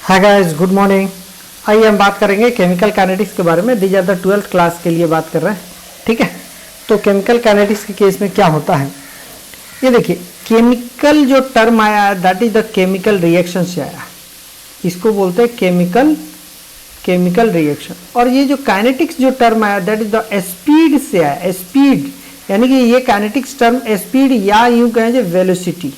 Hi guys, good morning. आइए हम बात करेंगे केमिकल काइनेटिक्स के बारे में। These are the 12th class के लिए बात कर रहे हैं, ठीक है। तो केमिकल काइनेटिक्स के केस में क्या होता है, ये देखिए, केमिकल जो टर्म आया है that is the chemical reaction से आया, इसको बोलते हैं केमिकल रिएक्शन। और ये जो काइनेटिक्स जो टर्म आया दैट इज द स्पीड से आया, स्पीड, यानी कि ये काइनेटिक्स टर्म स्पीड या यूं कहें वेलोसिटी,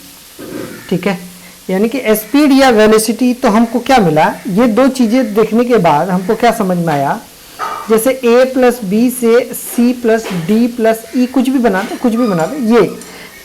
ठीक है। यानी कि स्पीड या वेलोसिटी। तो हमको क्या मिला, ये दो चीजें देखने के बाद हमको क्या समझ में आया, जैसे a प्लस बी से c प्लस डी प्लस ई कुछ भी बना दे ये,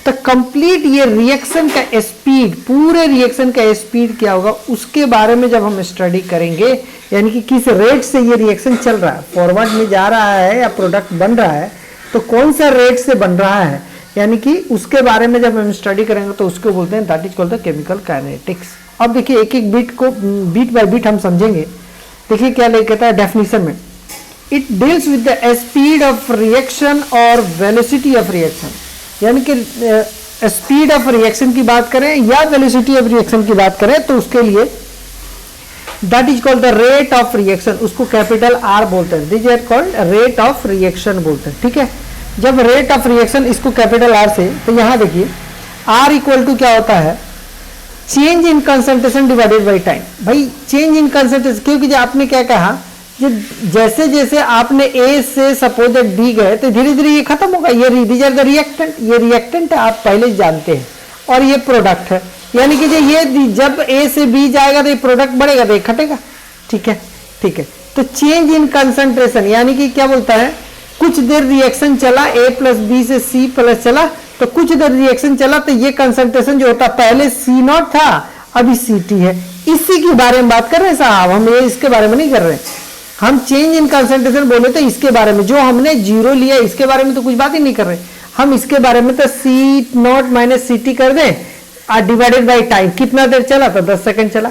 तो कंप्लीट ये रिएक्शन का स्पीड, पूरे रिएक्शन का स्पीड क्या होगा उसके बारे में जब हम स्टडी करेंगे, यानी कि किस रेट से ये रिएक्शन चल रहा है, फॉरवर्ड में जा रहा है या प्रोडक्ट बन रहा है, तो कौन सा रेट से बन रहा है, यानी कि उसके बारे में जब हम स्टडी करेंगे तो उसको बोलते हैं that is called the chemical kinetics. अब देखिए एक एक बीट बाय बीट हम समझेंगे। देखिए क्या कहता है डेफिनेशन में, it deals with the speed of reaction और वेलोसिटी ऑफ रिएक्शन, यानी कि स्पीड ऑफ रिएक्शन की बात करें या वेलोसिटी ऑफ रिएक्शन की बात करें तो उसके लिए that is called the rate of reaction, उसको कैपिटल आर बोलते हैं, this is called rate of reaction बोलते हैं, ठीक है। जब रेट ऑफ रिएक्शन इसको कैपिटल आर से, तो यहां देखिए आर इक्वल टू क्या होता है, change in concentration divided by time. भाई चेंज इन कंसंट्रेशन, क्योंकि जो आपने क्या कहा, जैसे जैसे आपने ए से सपोज डी गए तो धीरे धीरे ये खत्म होगा, ये दीज आर द रिएक्टेंट, ये रिएक्टेंट है आप पहले जानते हैं, और ये प्रोडक्ट है, यानी कि ये जब ए से बी जाएगा तो ये प्रोडक्ट बढ़ेगा तो ये घटेगा, ठीक है, ठीक है। तो चेंज इन कंसंट्रेशन, यानी कि क्या बोलता है, कुछ देर रिएक्शन चला, ए प्लस बी से सी प्लस चला, तो कुछ देर रिएक्शन चला तो ये कंसंट्रेशन जो होता पहले सी नॉट था अभी सी टी है, इसी के बारे में बात कर रहे हैं साहब, हम ये इसके बारे में नहीं कर रहे हैं। हम चेंज इन कंसंट्रेशन बोले तो इसके बारे में, जो हमने जीरो लिया इसके बारे में तो कुछ बात ही नहीं कर रहे हम, इसके बारे में तो सी नॉट माइनस सी टी कर दें और डिवाइडेड बाई टाइम, कितना देर चला तो 10 सेकंड चला,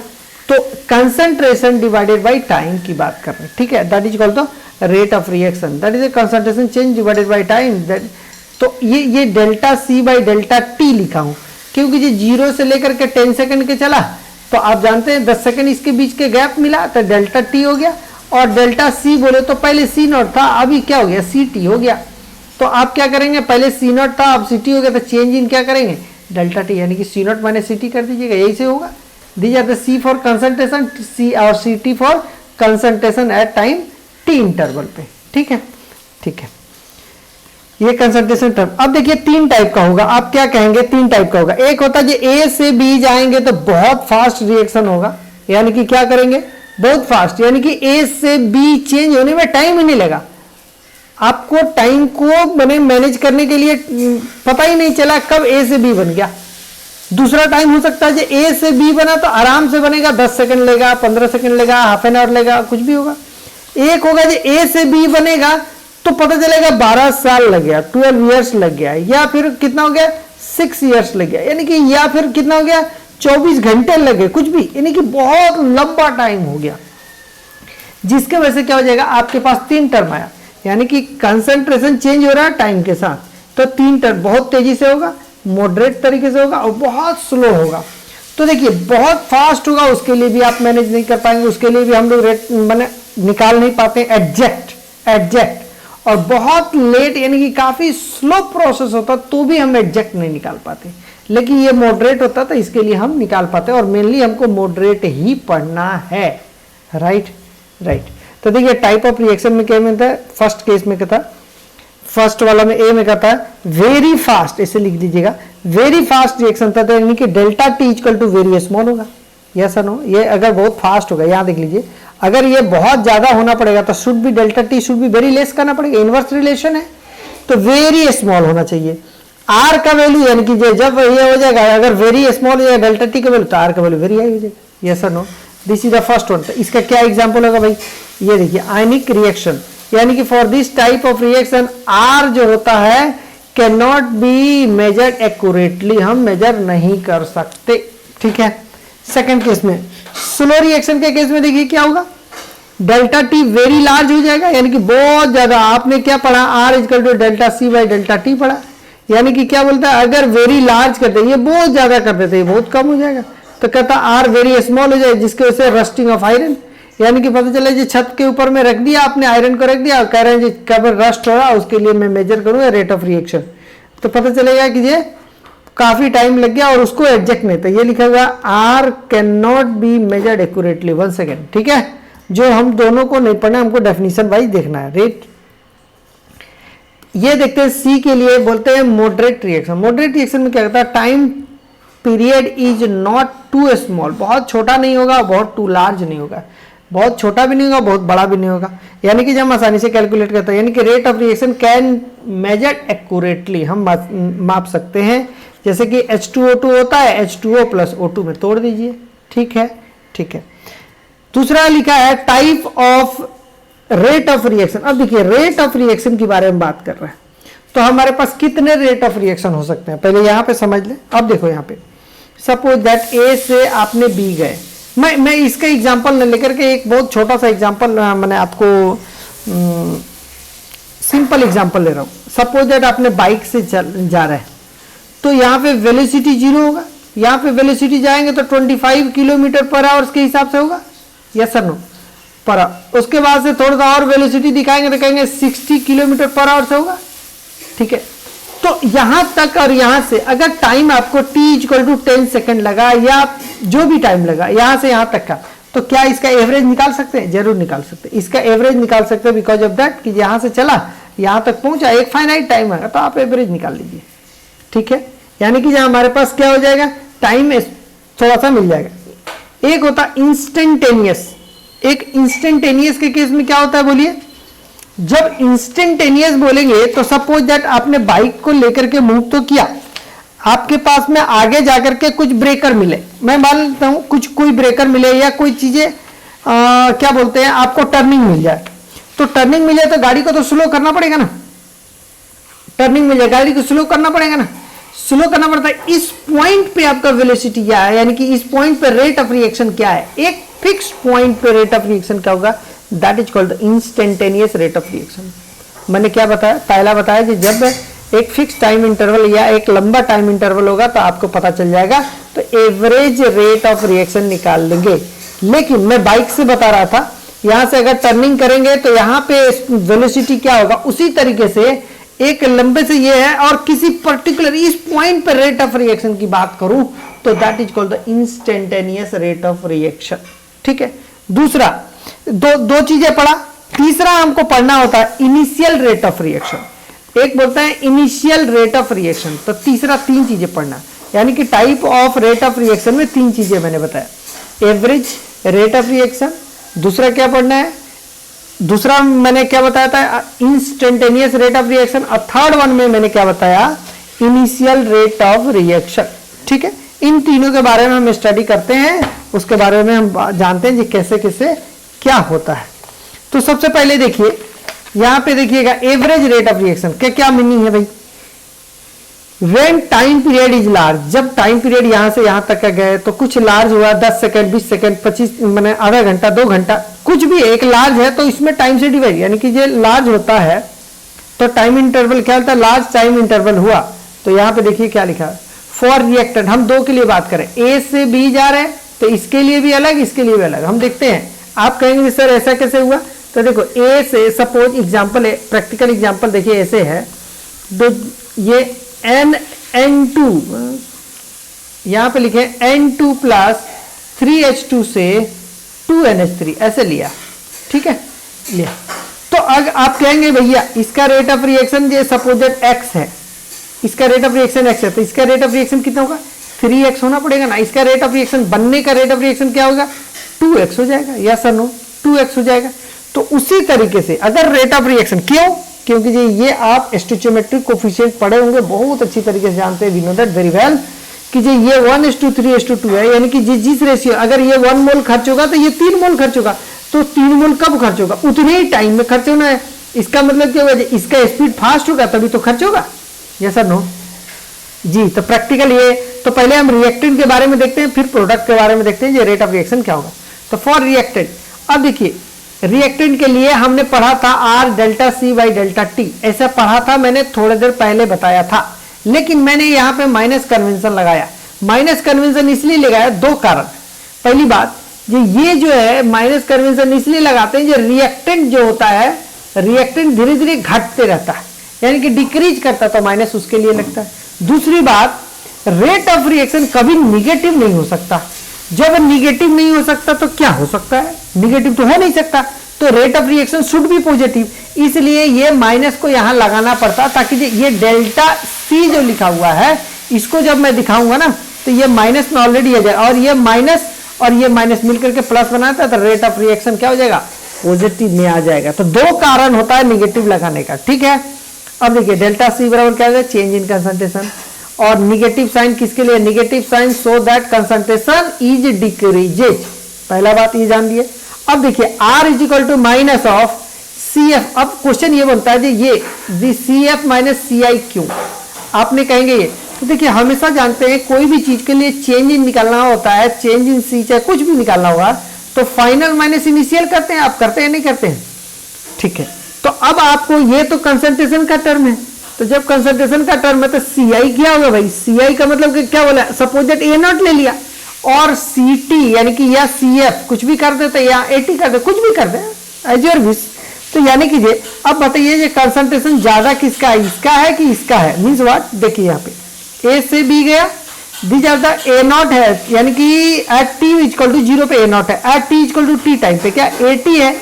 तो कंसंट्रेशन डिवाइडेड बाई टाइम की बात कर रहे हैं, ठीक है। That is called the rate of reaction, that is a concentration change divided by time, तो ये delta C by delta T लिखा हूं, क्योंकि ये 0 से लेकर के 10 सेकंड के चला, तो आप जानते हैं 10 सेकंड इसके बीच के गैप मिला तो डेल्टा टी हो गया, और डेल्टा सी बोले तो पहले सी नॉट था अभी क्या हो गया, सी टी हो गया। तो आप क्या करेंगे, पहले सी नॉट था अब सी टी हो गया, तो चेंज इन क्या करेंगे, डेल्टा टी, यानी कि C naught minus C T कर दीजिएगा, यही से होगा। These are the C for concentration, C और C T for concentration at time T interval पे, ठीक है, ठीक है। ये कंसंट्रेशन टर्म। अब देखिए तीन टाइप का होगा, आप क्या कहेंगे, तीन टाइप का होगा। एक होता है जो ए से बी जाएंगे तो बहुत फास्ट रिएक्शन होगा, यानी कि क्या करेंगे, बहुत फास्ट, यानी कि ए से बी चेंज होने में टाइम ही नहीं लगा, आपको टाइम को मैनेज करने के लिए पता ही नहीं चला कब ए से बी बन गया। दूसरा टाइम हो सकता है जो ए से बी बना तो आराम से बनेगा, 10 सेकंड लेगा, 15 सेकंड लेगा, हाफ एन आवर लेगा, कुछ भी होगा। एक होगा जो ए से बी बनेगा तो पता चलेगा 12 साल लग गया, 12 इयर्स लग गया, या फिर कितना हो गया 6 इयर्स लग गया, यानी कि या फिर कितना हो गया 24 घंटे लगे, कुछ भी, यानी कि बहुत लंबा टाइम हो गया, जिसके वजह से क्या हो जाएगा, आपके पास तीन टर्म आया, यानी कि कंसंट्रेशन चेंज हो रहा है टाइम के साथ, तो तीन टर्म, बहुत तेजी से होगा, मॉडरेट तरीके से होगा और बहुत स्लो होगा। तो देखिए बहुत फास्ट होगा उसके लिए भी आप मैनेज नहीं कर पाएंगे, उसके लिए भी हम लोग रेट निकाल नहीं पाते एग्जैक्ट, और बहुत लेट यानी कि काफी स्लो प्रोसेस होता तो भी हम एग्जैक्ट नहीं निकाल पाते, लेकिन ये मॉडरेट होता तो इसके लिए हम निकाल पाते, और मेनली हमको मॉडरेट ही पढ़ना है, राइट। तो देखिए टाइप ऑफ रिएक्शन में क्या मिलता है, फर्स्ट केस में क्या था, फर्स्ट वाला में ए में कहता है वेरी फास्ट, इसे लिख दीजिएगा, वेरी फास्ट रिएक्शन था, यानी कि delta T equal to very small होगा, यस और नो। ये अगर बहुत फास्ट होगा, यहां देख लीजिए, अगर ये बहुत ज्यादा होना पड़ेगा तो should be delta T should be very less करना पड़ेगा, इनवर्स रिलेशन है, तो वेरी स्मॉल होना चाहिए। आर का वैल्यू, यानी कि जब ये हो जाएगा, अगर वेरी स्मॉल हो जाएगा डेल्टा टी का वैल्यू, तो आर का वैल्यू वेरी हाई हो जाएगा, यस और no. This is the first one. तो इसका क्या एग्जाम्पल होगा भाई, ये देखिए आयनिक रिएक्शन, यानी कि for this type of reaction are जो होता है can not be measured accurately, हम मेजर नहीं कर सकते, ठीक है। सेकंड केस में, स्लो रिएक्शन के केस में देखिए क्या होगा, डेल्टा टी वेरी लार्ज हो जाएगा, यानी कि बहुत ज्यादा, आपने क्या पढ़ा, R equal to delta C by delta T पढ़ा, यानी कि क्या बोलता है, अगर वेरी लार्ज कर दे, ये बहुत ज्यादा कर देते, ये बहुत कम हो जाएगा, तो कहता आर वेरी स्मॉल हो जाए, जिसकी वजह से रस्टिंग ऑफ आयरन, यानी कि पता चला जी छत के ऊपर में रख दिया आपने, आयरन को रख दिया और कह रहे हैं जी कब रस्ट हो रहा है उसके लिए मैं मेजर करूंगा रेट ऑफ रिएक्शन, तो पता चलेगा कि ये काफी टाइम लग गया और उसको एग्जैक्ट नहीं, तो ये लिखा हुआ R can not be measured accurately. 1 second, ठीक है, जो हम दोनों को नहीं पढ़ना, हमको डेफिनेशन वाइज देखना है। रेट ये देखते हैं सी के लिए, बोलते हैं मॉडरेट रिएक्शन। मॉडरेट रिएक्शन में क्या होता है, time period is not too small, बहुत छोटा नहीं होगा, बहुत टू लार्ज नहीं होगा, बहुत छोटा भी नहीं होगा, बहुत बड़ा भी नहीं होगा, यानी कि जब हम आसानी से कैलकुलेट करते हैं, यानी कि rate of reaction can measure accurately, हम माप सकते हैं। जैसे कि H2O2 होता है, H2O प्लस O2 में तोड़ दीजिए, ठीक है, ठीक है। दूसरा लिखा है type of rate of reaction. अब देखिए रेट ऑफ रिएक्शन के बारे में बात कर रहे हैं, तो हमारे पास कितने रेट ऑफ रिएक्शन हो सकते हैं, पहले यहां पे समझ लें। अब देखो यहां पे सपोज दैट ए से आपने बी गए, मैं इसका एग्जांपल न लेकर के एक बहुत छोटा सा एग्जांपल मैंने आपको सिंपल एग्जांपल ले रहा हूं। सपोज दैट आपने बाइक से जा रहे हैं, तो यहाँ पे वेलोसिटी 0 होगा, यहाँ पे वेलोसिटी जाएंगे तो 25 किलोमीटर पर आवर के हिसाब से होगा, yes sir no, per hour. उसके बाद से थोड़ा सा और वेलोसिटी दिखाएंगे तो कहेंगे 60 किलोमीटर पर आवर से होगा, ठीक है। तो यहां तक और यहां से अगर टाइम आपको t = 10 सेकेंड लगा या जो भी टाइम लगा यहां से यहां तक का, तो क्या इसका एवरेज निकाल सकते हैं? जरूर निकाल सकते हैं, इसका एवरेज निकाल सकते हैं, बिकॉज ऑफ दैट कि यहां से चला यहां तक पहुंचा, एक फाइनाइट टाइम है, तो आप एवरेज निकाल लीजिए, ठीक है। यानी कि जहां हमारे पास क्या हो जाएगा, टाइम थोड़ा सा मिल जाएगा। एक होता इंस्टेंटेनियस, एक इंस्टेंटेनियस के केस में क्या होता है बोलिए, जब इंस्टेंटेनियस बोलेंगे तो सपोज दैट आपने बाइक को लेकर के मूव तो किया, आपके पास में आगे जाकर के कुछ ब्रेकर मिले, मैं मान लेता हूं कुछ कोई ब्रेकर मिले या कोई चीजें क्या बोलते हैं आपको टर्निंग मिल जाए, तो टर्निंग मिले तो गाड़ी को तो स्लो करना पड़ेगा ना, टर्निंग मिल जाए गाड़ी को स्लो करना पड़ेगा ना, स्लो करना पड़ता है। इस पॉइंट पे आपका वेलोसिटी क्या है, यानी कि इस पॉइंट पे रेट ऑफ रिएक्शन क्या है, एक फिक्स पॉइंट पे रेट ऑफ रिएक्शन क्या होगा, that is called instantaneous rate of reaction. मैंने क्या बताया, पहला बताया कि जब एक फिक्स टाइम इंटरवल या एक लंबा टाइम इंटरवल होगा तो आपको पता चल जाएगा, तो एवरेज रेट ऑफ रिएक्शन निकाल लेंगे। लेकिन मैं बाइक से बता रहा था, यहां से अगर टर्निंग करेंगे तो यहां पे वेलोसिटी क्या होगा, उसी तरीके से एक लंबे से ये है और किसी पर्टिकुलर इस पॉइंट पर रेट ऑफ रिएक्शन की बात करूं तो that is called the instantaneous rate of reaction, ठीक है। दूसरा दो चीजें पढ़ा, तीसरा हमको पढ़ना होता है इनिशियल रेट ऑफ रिएक्शन। एक बोलता है इनिशियल रेट ऑफ रिएक्शन, तो तीसरा 3 चीजें पढ़ना, यानी कि type of rate of reaction में 3 चीजें मैंने बताया, एवरेज रेट ऑफ रिएक्शन, दूसरा क्या पढ़ना है, दूसरा मैंने क्या बताया था इंस्टेंटेनियस रेट ऑफ रिएक्शन, और थर्ड वन में मैंने क्या बताया इनिशियल रेट ऑफ रिएक्शन, ठीक है। इन तीनों के बारे में हम स्टडी करते हैं, उसके बारे में हम जानते हैं कि कैसे कैसे क्या होता है। तो सबसे पहले देखिए यहां पे देखिएगा एवरेज रेट ऑफ रिएक्शन क्या क्या मीनिंग है भाई, when time period is large, जब टाइम पीरियड यहां से यहां तक का गए तो कुछ लार्ज हुआ 10 सेकंड 20 सेकंड 25 मैंने आधा घंटा 2 घंटा कुछ भी एक लार्ज है तो इसमें टाइम से डिवाइड, यानी कि ये लार्ज होता है तो टाइम इंटरवल क्या होता है, लार्ज टाइम इंटरवल हुआ। तो यहां पे देखिए क्या लिखा है, फॉर रिएक्टेंट, हम 2 के लिए बात करें, ए से बी जा रहे हैं तो इसके लिए भी अलग इसके लिए भी अलग, हम देखते हैं। आप कहेंगे सर ऐसा कैसे हुआ, तो देखो ए से सपोज एग्जांपल है, प्रैक्टिकल एग्जांपल देखिए ऐसे है, ये N2 यहां पे लिखे N2 प्लस 3H2 से 2NH3 ऐसे लिया, ठीक है लिया। तो अगर आप कहेंगे भैया इसका रेट ऑफ रिएक्शन ये सपोजेड x है, इसका रेट ऑफ रिएक्शन x है, तो इसका रेट ऑफ रिएक्शन कितना होगा 3x होना पड़ेगा ना, इसका रेट ऑफ रिएक्शन बनने का रेट ऑफ रिएक्शन क्या होगा 2x हो जाएगा, या सर नो 2x हो जाएगा। तो उसी तरीके से अगर रेट ऑफ रिएक्शन, क्यों, क्योंकि ये आप स्टोइचियोमेट्रिक कोफिशिएंट पढ़े होंगे, बहुत अच्छी तरीके से जानते हैं, we know that very well कि ये 1:3:2 है, यानी कि जिस रेशियो अगर ये 1 मोल खर्च होगा तो ये 3 मोल खर्च होगा, तो 3 मोल कब खर्च होगा, उतने ही टाइम में खर्च होना है। इसका मतलब क्या होगा, इसका स्पीड फास्ट होगा तभी तो खर्च होगा, यस सर नो जी। तो प्रैक्टिकल ये, तो पहले हम रिएक्टेंट के बारे में देखते हैं, फिर प्रोडक्ट के बारे में देखते हैं ये रेट ऑफ रिएक्शन क्या होगा। तो फॉर रिएक्टेंट, अब देखिए रिएक्टेंट के लिए हमने पढ़ा था R delta C by delta T, ऐसा पढ़ा था मैंने थोड़ी देर पहले बताया था, लेकिन मैंने यहाँ पे माइनस कन्वेंशन लगाया। माइनस कन्वेंशन इसलिए लगाया, दो कारण। पहली बात, ये जो है माइनस कन्वेंशन इसलिए लगाते हैं, जो रिएक्टेंट जो होता है, रिएक्टेंट धीरे धीरे घटते रहता है, यानी कि डिक्रीज करता है, तो माइनस उसके लिए लगता है। दूसरी बात, रेट ऑफ रिएक्शन कभी निगेटिव नहीं हो सकता। जब निगेटिव नहीं हो सकता तो क्या हो सकता है, निगेटिव तो हो नहीं सकता, तो rate of reaction should be positive, इसलिए ये माइनस को यहां लगाना पड़ता, ताकि ये डेल्टा सी जो लिखा हुआ है, इसको जब मैं दिखाऊंगा ना, तो ये माइनस में ऑलरेडी आ जाए, और ये माइनस मिलकर के प्लस बनाता है, तो रेट ऑफ रिएक्शन क्या हो जाएगा, पॉजिटिव में आ जाएगा। तो दो कारण होता है निगेटिव लगाने का, ठीक है। अब देखिए डेल्टा सी बराबर क्या है, चेंज इन कंसंट्रेशन, और निगेटिव साइन किसके लिए, negative sign so that concentration is decreases, पहला बात ये जान लिए। अब देखिए R is equal to minus of CF, अब क्वेश्चन ये बनता है ये CF माइनस CI क्यों, आपने कहेंगे ये, तो देखिए हमेशा जानते हैं कोई भी चीज के लिए चेंज इन निकालना होता है, चेंज इन सी चाहे कुछ भी निकालना होगा, तो फाइनल माइनस इनिशियल करते हैं, आप करते हैं नहीं करते हैं, ठीक है। तो अब आपको ये तो कंसंट्रेशन का टर्म है, तो जब कंसंट्रेशन का टर्म है तो CI क्या होगा भाई, CI का मतलब कि क्या बोला, सपोज दैट A0 ले लिया, और CT यानी कि या CF कुछ भी कर देते या AT कर दे, कुछ भी कर दे एज योर विश। तो यानी कि ये अब बताइए ये कंसंट्रेशन ज्यादा किसका है, इसका है कि इसका है, मीन्स व्हाट, देखिए यहाँ पे A से B गया, दीज आर द A0 है, यानी कि एट t इक्वल टू 0 पे A0 है, at t equal to t time पे क्या AT है,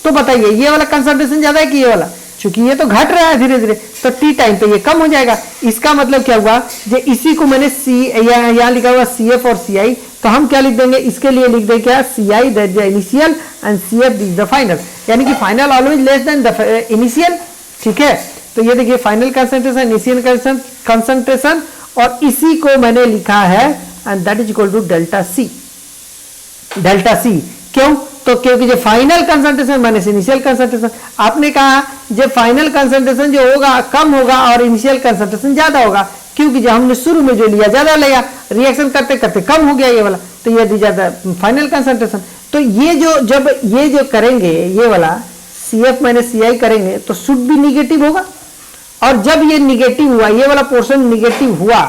तो बताइए ये वाला कंसंट्रेशन ज्यादा है कि ये वाला, क्योंकि ये तो घट रहा है धीरे धीरे, तो t टाइम पे ये कम हो जाएगा। इसका मतलब क्या हुआ, जो इसी को मैंने यहाँ लिखा हुआ CF और CI, तो हम क्या लिख देंगे, इसके लिए लिख देंगे क्या, CI that the initial and CF is the final, यानी कि final always less than the initial, ठीक है। तो ये देखिए फाइनल कंसंट्रेशन, इनिशियल कंसंट्रेशन, और इसी को मैंने लिखा है and that is equal to delta C, delta C क्यों, तो क्योंकि जो final concentration minus initial concentration, आपने कहा जो फाइनल कंसंट्रेशन जो होगा कम होगा और इनिशियल कंसंट्रेशन ज्यादा होगा, क्योंकि जो हमने शुरू में जो लिया ज्यादा लिया, रिएक्शन करते करते कम हो गया ये वाला, तो ये दी जाता है फाइनल कंसंट्रेशन। तो ये जो जब ये जो करेंगे ये वाला CF माइनस CI करेंगे तो शुड भी निगेटिव होगा, और जब ये निगेटिव हुआ, ये वाला पोर्शन निगेटिव हुआ,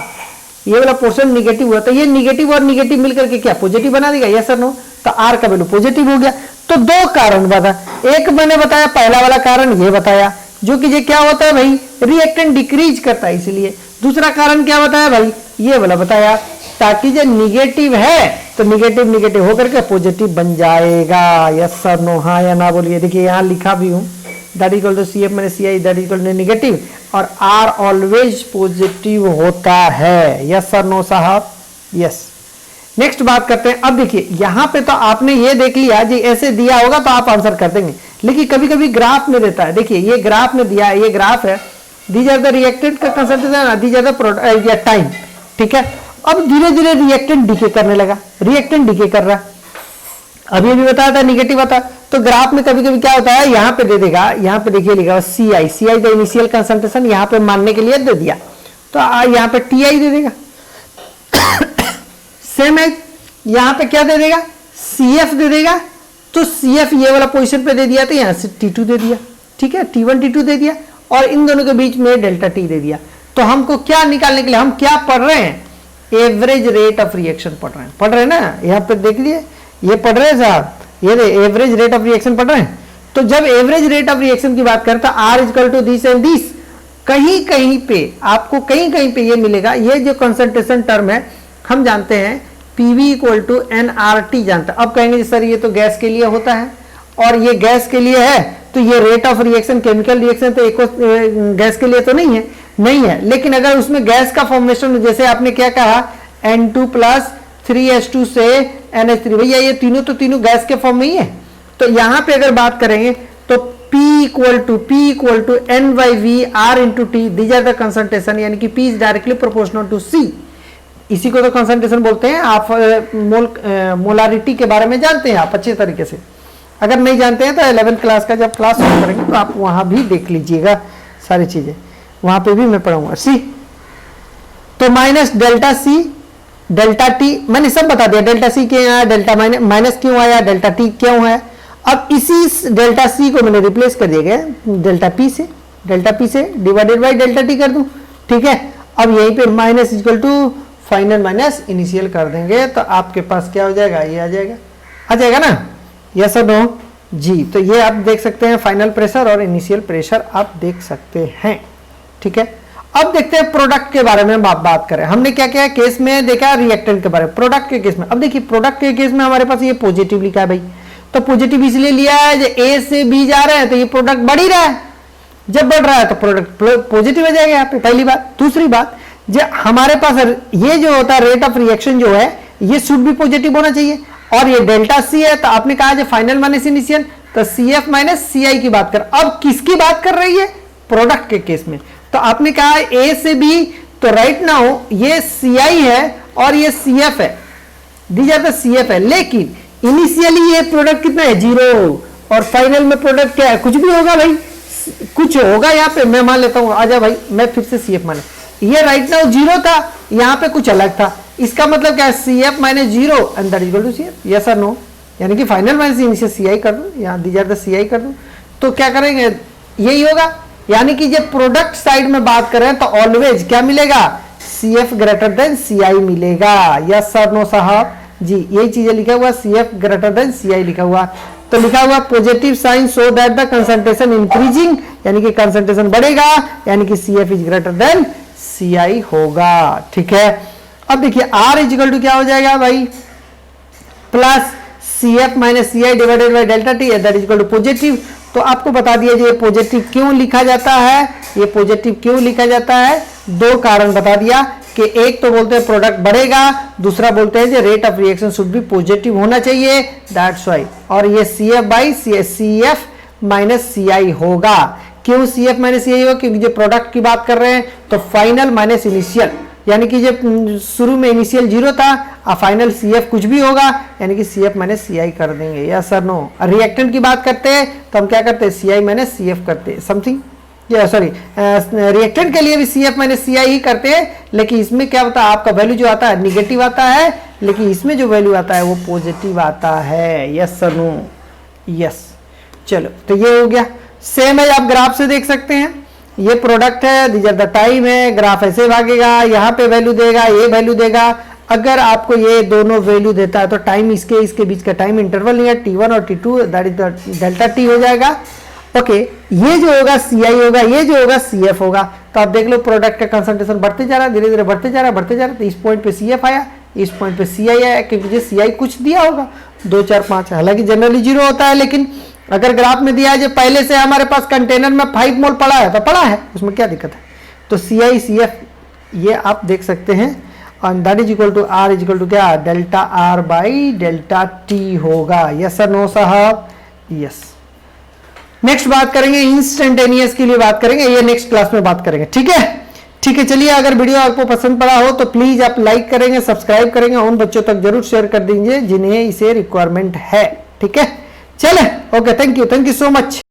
ये वाला पोर्शन निगेटिव हुआ, तो ये निगेटिव और निगेटिव मिलकर के क्या पॉजिटिव बना देगा, यस और नो, तो R का वैल्यू पॉजिटिव हो गया। तो दो कारण बता, एक मैंने बताया पहला वाला कारण ये बताया, जो कि ये क्या होता है भाई, रिएक्टेंट डिक्रीज करता है इसलिए। दूसरा कारण क्या बताया भाई, ये वाला बताया, ताकि जो निगेटिव है तो निगेटिव निगेटिव होकर के पॉजिटिव बन जाएगा, यस और नो, हाँ या ना बोलिए। देखिए यहाँ लिखा भी हूँ, that equal to CF minus CI that equal to negative, और R ऑलवेज पॉजिटिव होता है, यस और नो साहब, यस। नेक्स्ट बात करते हैं। अब देखिए यहाँ पे तो आपने ये देख लिया जी, ऐसे दिया होगा तो आप आंसर कर देंगे, लेकिन कभी कभी ग्राफ में देता है। देखिए ये ग्राफ में दिया है, ये ग्राफ है, दीज आर द रिएक्टेंट का concentration, these are the time, ठीक है। अब धीरे धीरे रिएक्टेंट डिके करने लगा, रिएक्टेंट डिके कर रहा, अभी अभी बताया था निगेटिव आता, तो ग्राफ में कभी कभी क्या होता है, यहाँ पे दे देगा, यहाँ पे देखिए लिखा CI द इनिशियल कंसंट्रेशन, यहाँ पे मानने के लिए दे दिया, तो यहाँ पे TI दे देगा, सेम है, यहाँ पे क्या दे देगा, CF दे देगा, तो CF ये वाला पोजीशन पे दे दिया, तो यहाँ से T2 दे दिया, ठीक है, T1 T2 दे दिया, और इन दोनों के बीच में डेल्टा T दे दिया। तो हमको क्या निकालने के लिए, हम क्या पढ़ रहे हैं, एवरेज रेट ऑफ रिएक्शन पढ़ रहे हैं ना, यहाँ पे देख लिए, ये पढ़ रहे हैं साहब, ये एवरेज रेट ऑफ रिएक्शन पढ़ रहे हैं। तो जब एवरेज रेट ऑफ रिएक्शन की बात करें तो R equal to this and this, कहीं कहीं पे आपको कहीं कहीं पे ये मिलेगा, ये जो कंसंट्रेशन टर्म है हम जानते हैं PV इक्वल टू nRT जानते हैं। अब कहेंगे सर ये तो गैस के लिए होता है, और ये गैस के लिए है, तो ये rate of reaction chemical reaction तो एक गैस के लिए तो नहीं है, लेकिन अगर उसमें गैस का फॉर्मेशन, जैसे आपने क्या कहा N2 प्लस 3H2 से NH3, भैया ये तीनों गैस के फॉर्म में ही है। तो यहाँ पे अगर बात करेंगे तो P equal to N/V R into T, these are the concentration, यानी कि P is directly proportional to C, इसी को तो कंसंट्रेशन बोलते हैं। आप मोलारिटी के बारे में जानते हैं आप अच्छे तरीके से, अगर नहीं जानते हैं तो 11th क्लास का जब क्लास शुरू करेंगे तो आप वहाँ भी देख लीजिएगा सारी चीज़ें, वहाँ पे भी मैं पढ़ाऊंगा। C तो minus delta C delta T, मैंने सब बता दिया, डेल्टा C क्यों आया, डेल्टा माइनस क्यों आया, डेल्टा T क्यों है। अब इसी डेल्टा C को मैंने रिप्लेस कर दिया गया डेल्टा P से डिवाइडेड बाई डेल्टा T कर दूं, ठीक है। अब यहीं पे minus equal to final minus initial कर देंगे तो आपके पास क्या हो जाएगा, ये आ जाएगा ना, यस और नो जी। तो ये आप देख सकते हैं फाइनल प्रेशर और इनिशियल प्रेशर आप देख सकते हैं, ठीक है। अब देखते हैं प्रोडक्ट के बारे में बात करें। हमने क्या क्या केस में देखा, रिएक्टेंट के बारे में। प्रोडक्ट के केस में अब देखिए, प्रोडक्ट के केस में हमारे पास ये पॉजिटिव लिखा है भाई, तो पॉजिटिव इसलिए लिया है जो ए से बी जा रहे हैं तो ये प्रोडक्ट बढ़ ही रहा है, जब बढ़ रहा है तो प्रोडक्ट पॉजिटिव हो जाएगा यहाँ पे, पहली बात। दूसरी बात, जो हमारे पास ये जो होता है रेट ऑफ रिएक्शन जो है ये शुड भी पॉजिटिव होना चाहिए, और ये डेल्टा सी है तो आपने कहा जो फाइनल माइनस इनिशियल, तो सी एफ माइनस सी आई की बात कर। अब किसकी बात कर रही है, प्रोडक्ट के केस में। तो आपने कहा ए से बी, तो राइट नाउ ये सी आई है और ये सी एफ है, दी जाता सी एफ है, लेकिन इनिशियली ये प्रोडक्ट कितना है, 0, और फाइनल में प्रोडक्ट क्या है, कुछ भी होगा भाई, कुछ होगा यहाँ पे, मैं मान लेता हूँ, आजा भाई मैं फिर से सी एफ मान, ये राइट नाउ 0 था, यहाँ पे कुछ अलग था, इसका मतलब क्या है, C F minus 0 and that is equal to C F, yes और नो। यानी कि final minus initial C I कर दूं, यहाँ दी जाता सी आई कर दूं, तो क्या करेंगे, यही होगा। यानी कि जब प्रोडक्ट साइड में बात करें तो ऑलवेज क्या मिलेगा, सी एफ ग्रेटर देन सी आई मिलेगा, यस और नो साहब जी। यही चीजें लिखा हुआ, C F greater than C I लिखा हुआ, तो लिखा हुआ positive sign so that the concentration increasing, यानी कि कंसंट्रेशन बढ़ेगा, यानी कि C F is greater than C I होगा, ठीक है। अब देखिए आर इज इक्वल टू क्या हो जाएगा भाई, plus C F minus C I divided by delta T, that is equal to positive. तो आपको बता दिया ये पॉजिटिव क्यों लिखा जाता है, ये पॉजिटिव क्यों लिखा जाता है, दो कारण बता दिया कि एक तो बोलते हैं प्रोडक्ट बढ़ेगा, दूसरा बोलते हैं रेट ऑफ रिएक्शन शुड भी पॉजिटिव होना चाहिए, दैट्स व्हाई। और ये C F by C F minus C I होगा। क्यों सी एफ माइनस सी आई होगा, क्योंकि जो प्रोडक्ट की बात कर रहे हैं तो फाइनल माइनस इनिशियल, यानी कि जब शुरू में इनिशियल 0 था और फाइनल सी एफ कुछ भी होगा, यानी कि C F minus C I कर देंगे, यस सर नो। रिएक्टेंट की बात करते हैं तो हम क्या करते हैं, सी आई माइनस सी एफ करते हैं, समथिंग, सॉरी रिएक्टेंट के लिए भी सी एफ माइनस सी आई ही करते हैं, लेकिन इसमें क्या होता है, आपका वैल्यू जो आता है निगेटिव आता है, लेकिन इसमें जो वैल्यू आता है वो पॉजिटिव आता है, यस सर नो, यस। चलो तो ये हो गया। सेम है, आप ग्राफ से देख सकते हैं, ये प्रोडक्ट है, दीज आर द टाइम है, ग्राफ ऐसे भागेगा, यहाँ पे वैल्यू देगा, ये वैल्यू देगा। अगर आपको ये दोनों वैल्यू देता है तो टाइम इसके बीच का टाइम इंटरवल नहीं है, T1 और T2, that is the delta T हो जाएगा, ओके। ये जो होगा CI होगा, ये जो होगा CF होगा। तो आप देख लो प्रोडक्ट का कंसंट्रेशन बढ़ते जा रहा है, धीरे धीरे बढ़ते जा रहा है, तो इस पॉइंट पे CF आया, इस पॉइंट पे CI आया, क्योंकि मुझे CI कुछ दिया होगा 2 4 5, हालांकि जनरली 0 होता है, लेकिन अगर ग्राफ में दिया है जो पहले से हमारे पास कंटेनर में 5 मोल पड़ा है तो पड़ा है, उसमें क्या दिक्कत है। तो CI CF ये आप देख सकते हैं, और that is equal to R is equal to क्या, delta R by delta T होगा, यस सर नो साहब, यस। नेक्स्ट बात करेंगे इंस्टेंटेनियस के लिए बात करेंगे, ये नेक्स्ट क्लास में बात करेंगे, ठीक है। ठीक है, चलिए अगर वीडियो आपको पसंद पड़ा हो तो प्लीज आप लाइक करेंगे, सब्सक्राइब करेंगे, उन बच्चों तक जरूर शेयर कर दीजिए जिन्हें इसे रिक्वायरमेंट है, ठीक है। चले, okay, thank you so much.